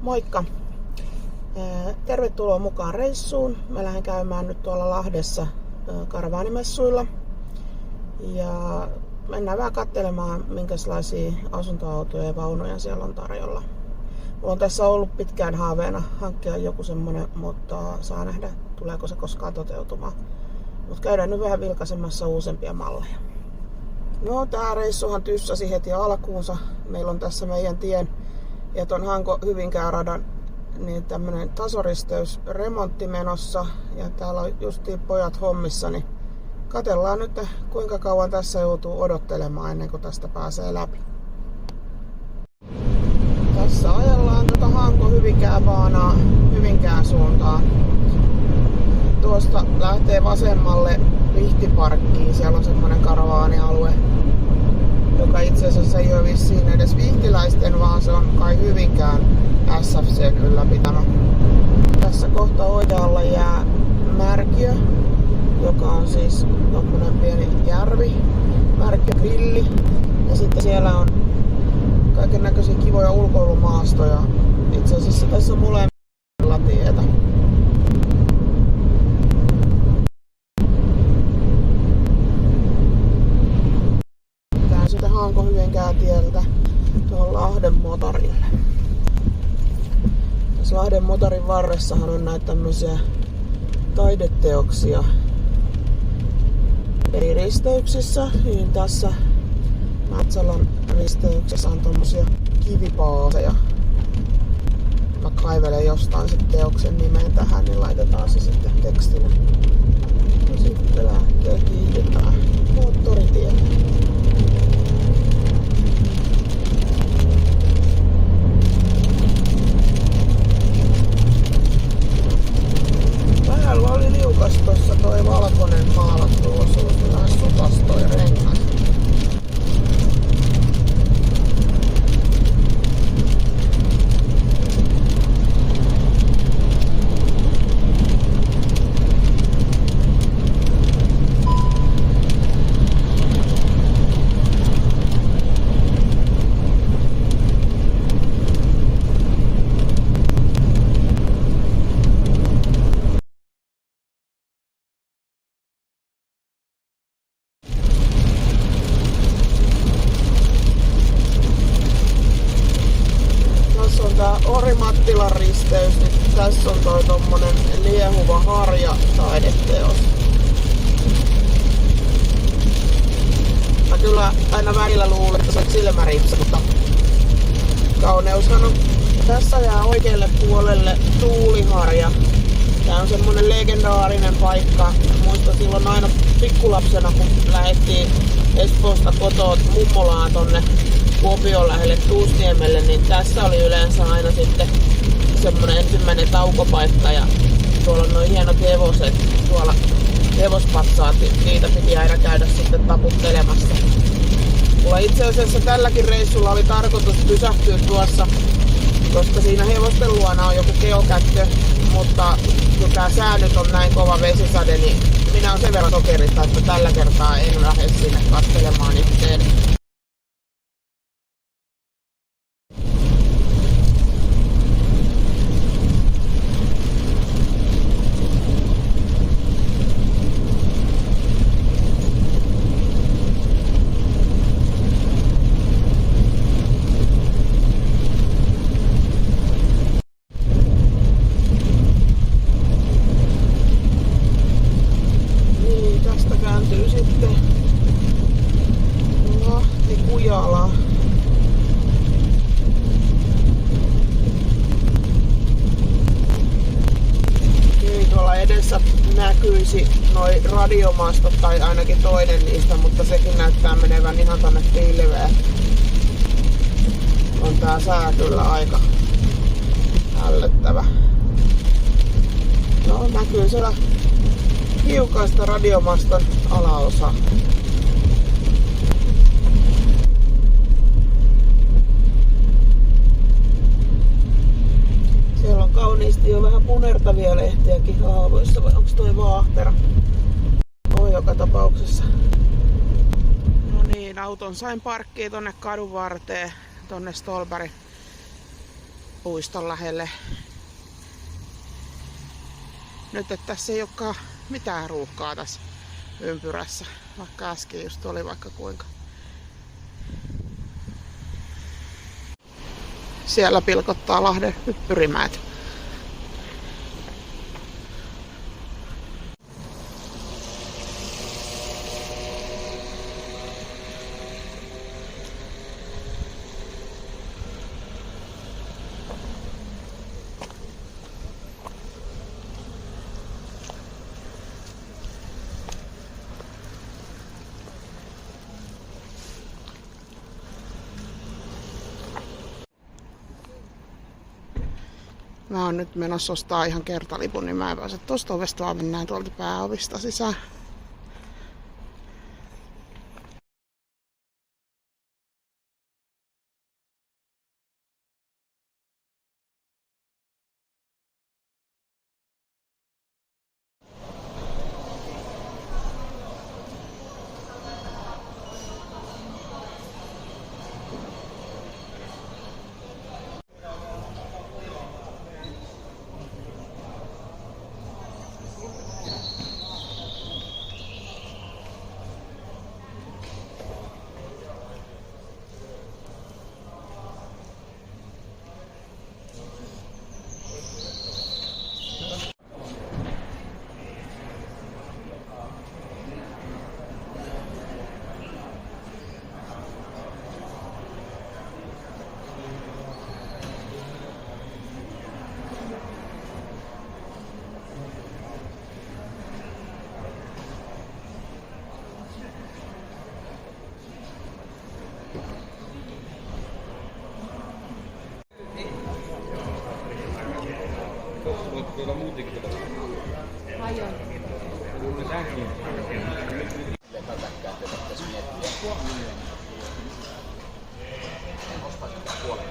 Moikka! Tervetuloa mukaan reissuun. Mä lähden käymään nyt tuolla Lahdessa karavaanimessuilla. Ja mennään vähän katselemaan, minkälaisia asuntoautoja ja vaunuja siellä on tarjolla. Mulla on tässä ollut pitkään haaveena hankkia joku semmonen, mutta saa nähdä, tuleeko se koskaan toteutumaan. Mutta käydään nyt vähän vilkaisemassa uusempia malleja. No, tää reissuhan tyssäsi heti alkuunsa. Meillä on tässä meidän tien ja ton Hanko-Hyvinkää radan niin tämmönen tasoristeysremontti menossa. Ja täällä on justiin pojat hommissa, niin katsellaan nyt kuinka kauan tässä joutuu odottelemaan ennen kuin tästä pääsee läpi. Tässä ajellaan tuota Hanko-Hyvinkää baanaa Hyvinkään suuntaan. Tuosta lähtee vasemmalle Vihtiparkkiin. Siellä on semmonen karavaanialue, joka itse asiassa ei ole vissiin edes vihtiläisten, vaan se on kai Hyvinkään SFC:n ylläpitämä. Tässä kohta oikealla jää Märkiö, joka on siis tommonen pieni järvi, Märkiögrilli. Ja sitten siellä on kaiken näköisiä kivoja ulkoilumaastoja. Itse asiassa tässä on molemmilla tietä. Tää sitten Hanko-Hyvinkää tieltä tuohon Lahden motorille. Tässä Lahden motorin varressahan on näitä tämmöisiä taideteoksia eri risteyksissä, niin tässä Määtsälän risteyksessä on tommosia kivipaaseja. Mä kaivelen jostain sit teoksen nimen tähän, niin laitetaan se sitten tekstinä. Ja sitten lähtee kiihdytään moottoritielle. Vähän oli liukas tossa toi valkoinen maalattu osuus, niin vähän sutas toi rengas. Orimattilan risteys, niin tässä on toi tommonen liehuva harja taideteos. Mä kyllä aina välillä luulen, että se on silmäripsa, mutta kauneushan on. Tässä jää oikealle puolelle tuuliharja. Tää on semmonen legendaarinen paikka. Muistan silloin aina pikkulapsena, kun lähdettiin Espoosta kotoa mummolaan tonne Kuopion lähelle Tuusniemelle, niin tässä oli yleensä aina sitten semmonen ensimmäinen taukopaikka ja tuolla on noin hienot hevoset, tuolla hevospatsaat, niitä piti aina käydä sitten taputtelemassa. Mulla itse asiassa tälläkin reissulla oli tarkoitus pysähtyä tuossa, koska siinä hevosten luona on joku geokätkö, mutta kun tää sää nyt on näin kova vesisade, niin minä on sen verran sokerista, että tällä kertaa en lähde sinne katselemaan itteen. Kääntyy sitten Lahti-Kujala. Okei, tuolla edessä näkyisi noi radiomastot tai ainakin toinen niistä, mutta sekin näyttää menevän ihan tonne pilveen. On tää sää kyllä aika ällöttävä. No, näkyy siellä hiukaista radiomaston alaosa. Siellä on kauniisti jo vähän punertavia lehtiäkin haavoissa, vai onks toi vaahtera? On joka tapauksessa. No niin, niin, auton sain parkkiin tonne kadun varteen, tonne Stolberg. Tää on semmonen 4 huva harja taideteos. Siellä on kaunis, jo vähän punertavia lehtiäkin haavoissa, vai onks toi vaahtera? No niin, auton sain parkkiin tonne kadun varteen, tonne Stolberg. Tää on semmonen 4 huva harja taideteos. puiston lähelle. Nyt että tässä ei olekaan mitään ruuhkaa tässä ympyrässä, vaikka äsken just oli vaikka kuinka. Siellä pilkottaa Lahden hyppyrimäät. Mä oon nyt menossa ostaa ihan kertalipun, niin mä en pääse tosta ovesta, vaan mennään tuolta pääovista sisään. Tuolla muutenkin tuolla. Aion. Lepätäkään tätä pitäisi miettiä. Ostaa sitä puolen.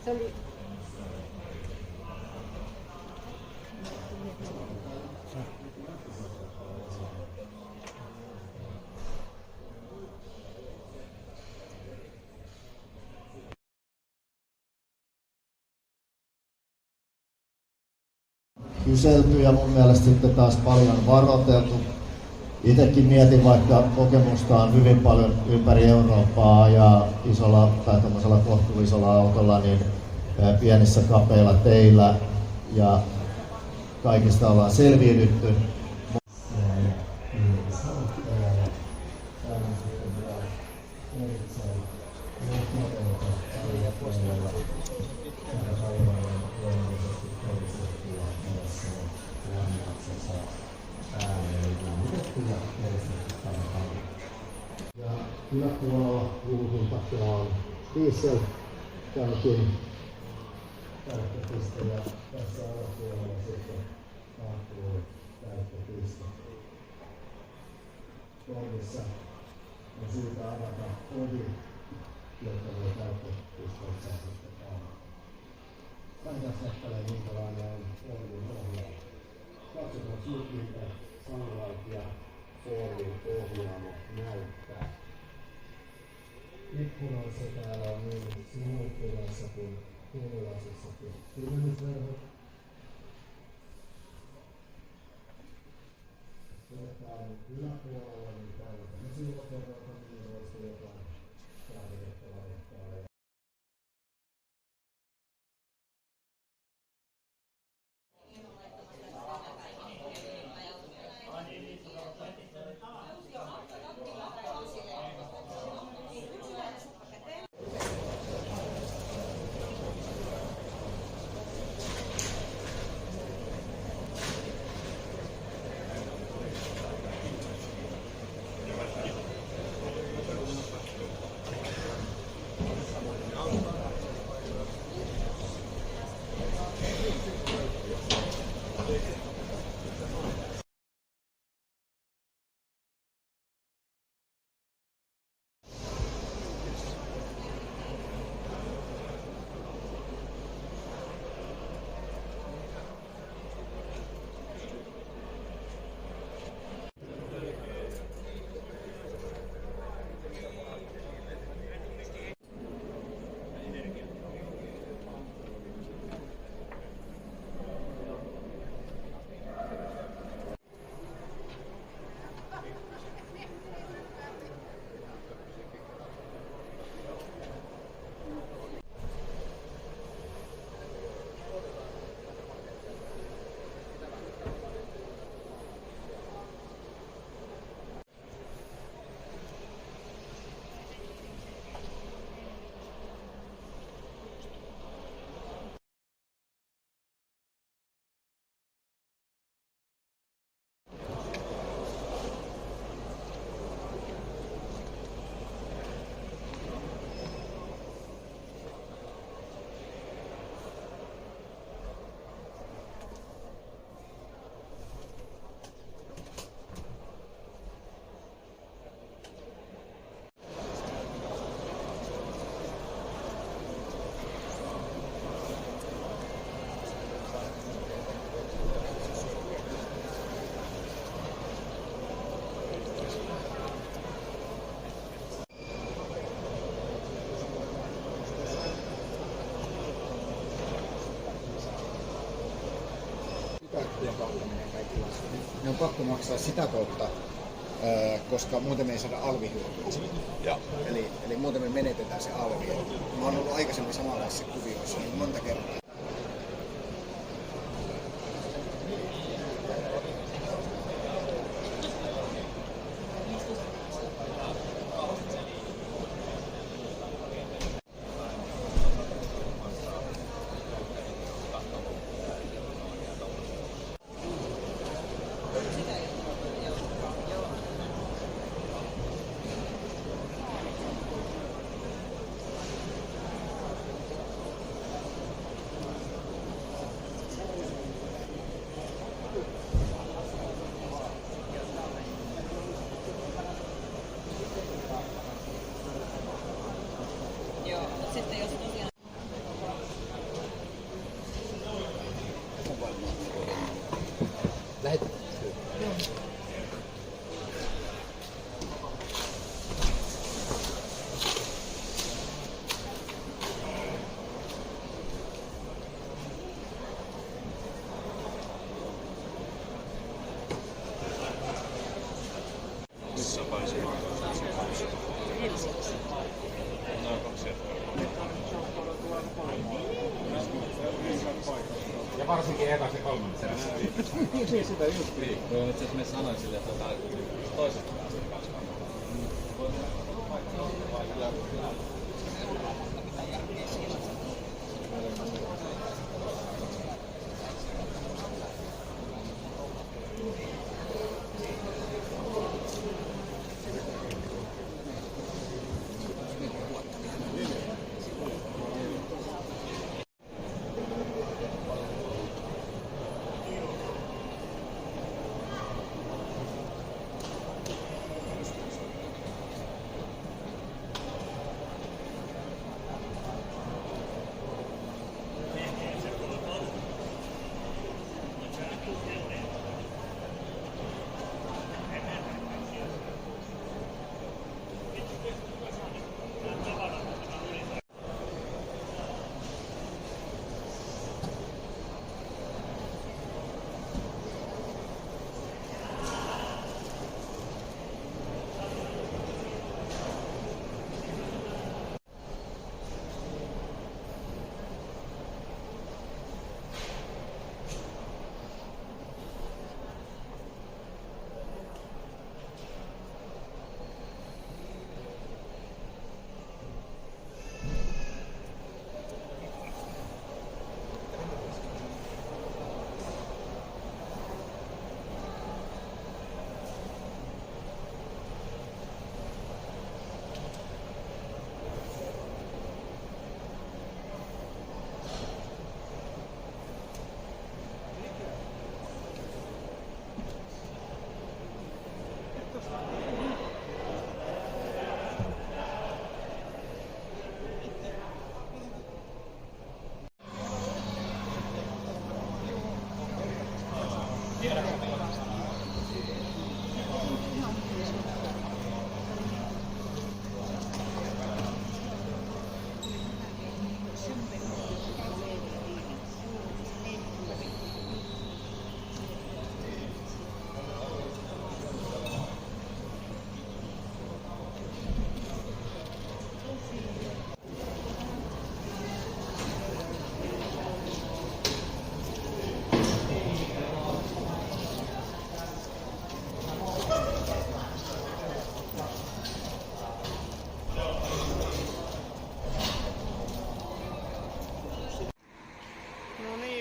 Se oli... kyselty ja mun mielestä sitten taas paljon varoiteltu. Itsekin mietin, vaikka kokemusta on hyvin paljon ympäri Eurooppaa ja isolla tai tämmöisellä kohtuullisella autolla, niin pienissä kapeilla teillä ja kaikista ollaan selviydytty. Ja yläpuolella ruuhulta on dieseltankin täyttöpiste ja tässä alapuolella sitten kaakkuun täyttöpiste. Toisessa on syytä avata ovi, jotta voi täyttöpisteessä sitten olla. Tänään näyttelee minkälainen on Oulun ohjaamo. Katsotaan miltä Sunlight ja Oulun ohjaamo näyttää. Ikkunoissa täällä on niin sivuikkunoissa kuin puolilasissakin kymmenysverhot. Otetaan yläpuolella, niin täällä on sivukerroita, niin olisi jotain tarvetta laittaa. Ne on pakko maksaa sitä kautta, koska muuten me ei saada alvihyötyä. Eli muuten me menetetään se alvi. Mä oon ollut aikaisemmin samanlaisissa kuvioissa niin monta kertaa. Niin sitä just niin. Voi olla, että me sanoin silleen, että toisesta päästä kanssa.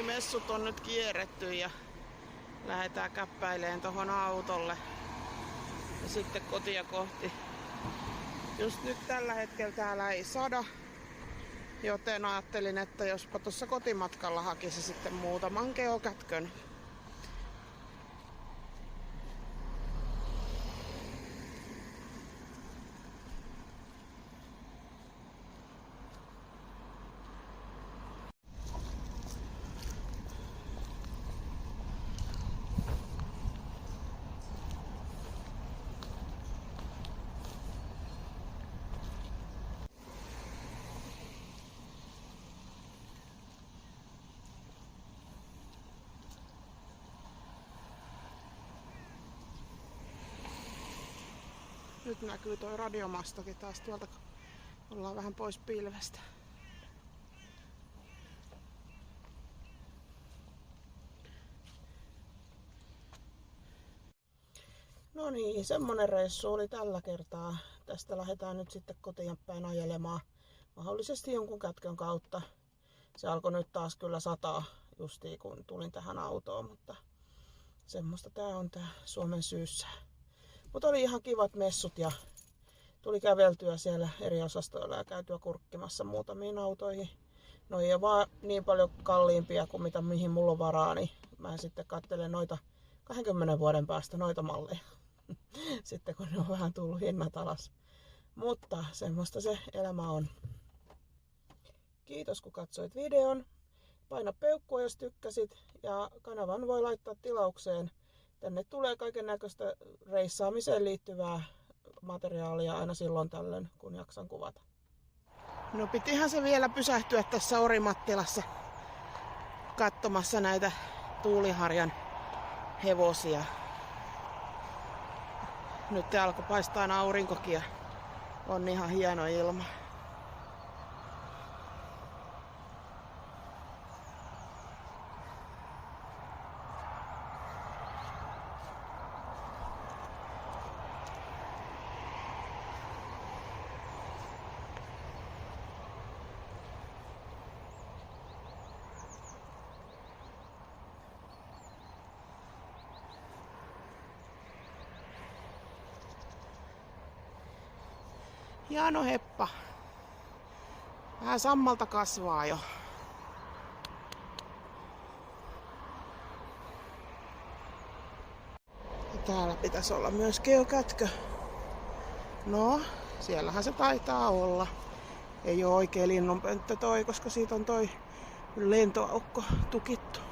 Messut on nyt kierretty ja lähdetään käppäileen tohon autolle ja sitten kotia kohti. Just nyt tällä hetkellä täällä ei sada, joten ajattelin, että jospa tuossa kotimatkalla hakisi sitten muutaman geokätkön. Nyt näkyy toi radiomastokin taas tuolta, kun ollaan vähän pois pilvestä. No niin, semmonen reissu oli tällä kertaa. Tästä lähdetään nyt sitten kotiin päin ajelemaan. Mahdollisesti jonkun kätkön kautta. Se alkoi nyt taas kyllä sataa justiin kun tulin tähän autoon, mutta semmoista tää on tää Suomen syyssä. Mutta oli ihan kivat messut ja tuli käveltyä siellä eri osastoilla ja käytyä kurkkimassa muutamiin autoihin. No ei ole vaan niin paljon kalliimpia kuin mihin mulla on varaa, niin mä sitten katselen noita 20 vuoden päästä noita malleja. Sitten kun ne on vähän tullut hinnat alas. Mutta semmoista se elämä on. Kiitos kun katsoit videon. Paina peukkua jos tykkäsit ja kanavan voi laittaa tilaukseen. Tänne tulee kaiken näköistä reissaamiseen liittyvää materiaalia aina silloin tällöin, kun jaksan kuvata. No pitihän se vielä pysähtyä tässä Orimattilassa katsomassa näitä Tuuliharjan hevosia. Nyt alkoi paistaa aurinkokin ja on ihan hieno ilma. Hieno heppa. Vähän sammalta kasvaa jo. Ja täällä pitäisi olla myös geokätkö. No, siellähän se taitaa olla. Ei oo oikein linnunpönttö toi, koska siitä on toi lentoaukko tukittu.